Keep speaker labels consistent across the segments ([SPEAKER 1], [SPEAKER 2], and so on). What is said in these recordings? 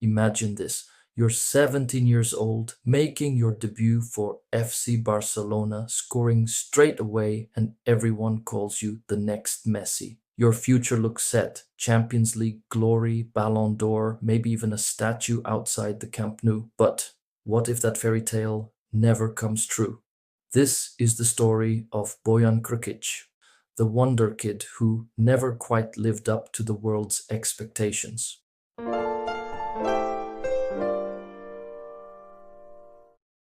[SPEAKER 1] Imagine this. You're 17 years old, making your debut for FC Barcelona, scoring straight away, and everyone calls you the next Messi. Your future looks set. Champions League glory, Ballon d'Or, maybe even a statue outside the Camp Nou. But what if that fairy tale never comes true? This is the story of Bojan Krkić, the wonder kid who never quite lived up to the world's expectations.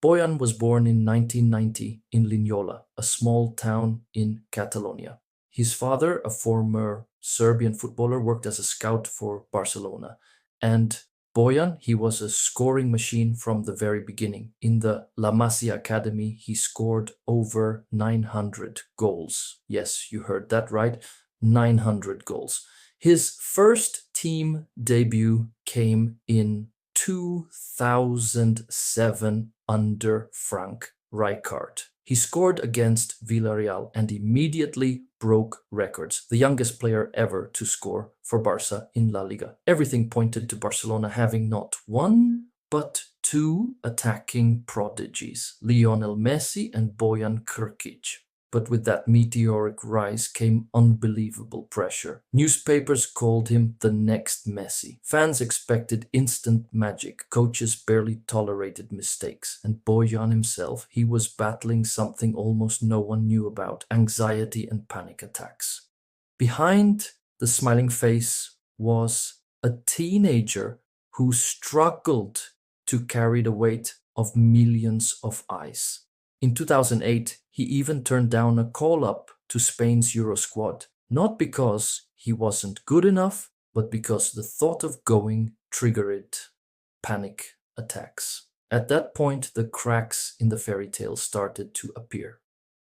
[SPEAKER 1] Bojan was born in 1990 in Linyola, a small town in Catalonia. His father, a former Serbian footballer, worked as a scout for Barcelona. And Bojan, he was a scoring machine from the very beginning. In the La Masia Academy, he scored over 900 goals. Yes, you heard that right, 900 goals. His first team debut came in 2007 under Frank Rijkaard. He scored against Villarreal and immediately broke records, the youngest player ever to score for Barça in La Liga. Everything pointed to Barcelona having not one, but two attacking prodigies, Lionel Messi and Bojan Krkić. But with that meteoric rise came unbelievable pressure. Newspapers called him the next Messi. Fans expected instant magic. Coaches barely tolerated mistakes. And Bojan himself, he was battling something almost no one knew about: anxiety and panic attacks. Behind the smiling face was a teenager who struggled to carry the weight of millions of eyes. In 2008, he even turned down a call-up to Spain's Euro squad, not because he wasn't good enough, but because the thought of going triggered panic attacks. At that point, the cracks in the fairy tale started to appear.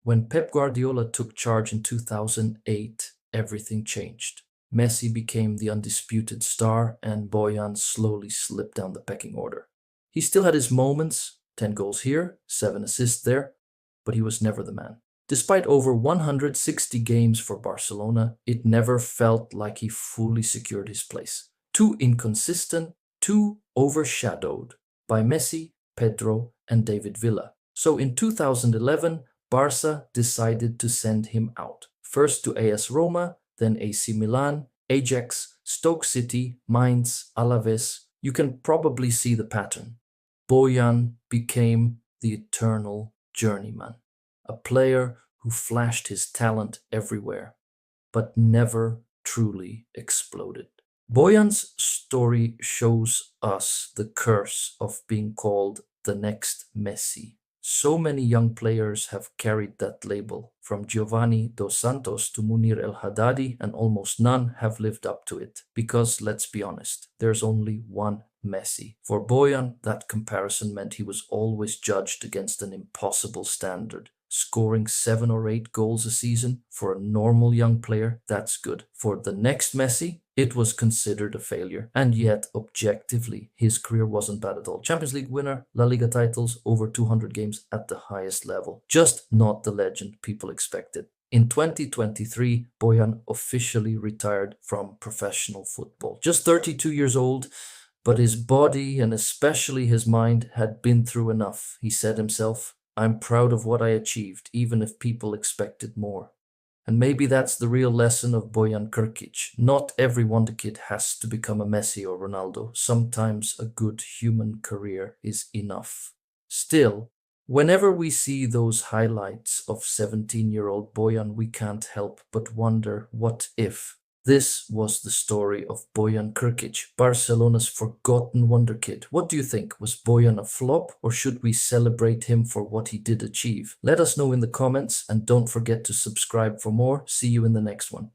[SPEAKER 1] When Pep Guardiola took charge in 2008, everything changed. Messi became the undisputed star, and Bojan slowly slipped down the pecking order. He still had his moments, 10 goals here, 7 assists there, but he was never the man. Despite over 160 games for Barcelona, it never felt like he fully secured his place. Too inconsistent, too overshadowed by Messi, Pedro, and David Villa. So in 2011, Barca decided to send him out. First to AS Roma, then AC Milan, Ajax, Stoke City, Mainz, Alaves. You can probably see the pattern. Bojan became the eternal journeyman, a player who flashed his talent everywhere, but never truly exploded. Bojan's story shows us the curse of being called the next Messi. So many young players have carried that label, from Giovanni dos Santos to Munir El Haddadi, and almost none have lived up to it. Because, let's be honest, there's only one Messi. For Bojan, that comparison meant he was always judged against an impossible standard. Scoring 7 or 8 goals a season for a normal young player, that's good. For the next Messi, it was considered a failure. And yet, objectively, his career wasn't bad at all. Champions League winner, La Liga titles, over 200 games at the highest level. Just not the legend people expected. In 2023, Bojan officially retired from professional football. Just 32 years old, but his body and especially his mind had been through enough. He said himself, "I'm proud of what I achieved, even if people expected more." And maybe that's the real lesson of Bojan Krkić. Not every wonderkid has to become a Messi or Ronaldo. Sometimes a good human career is enough. Still, whenever we see those highlights of 17-year-old Bojan, we can't help but wonder, what if? This was the story of Bojan Krkić, Barcelona's forgotten wonderkid. What do you think? Was Bojan a flop, or should we celebrate him for what he did achieve? Let us know in the comments, and don't forget to subscribe for more. See you in the next one.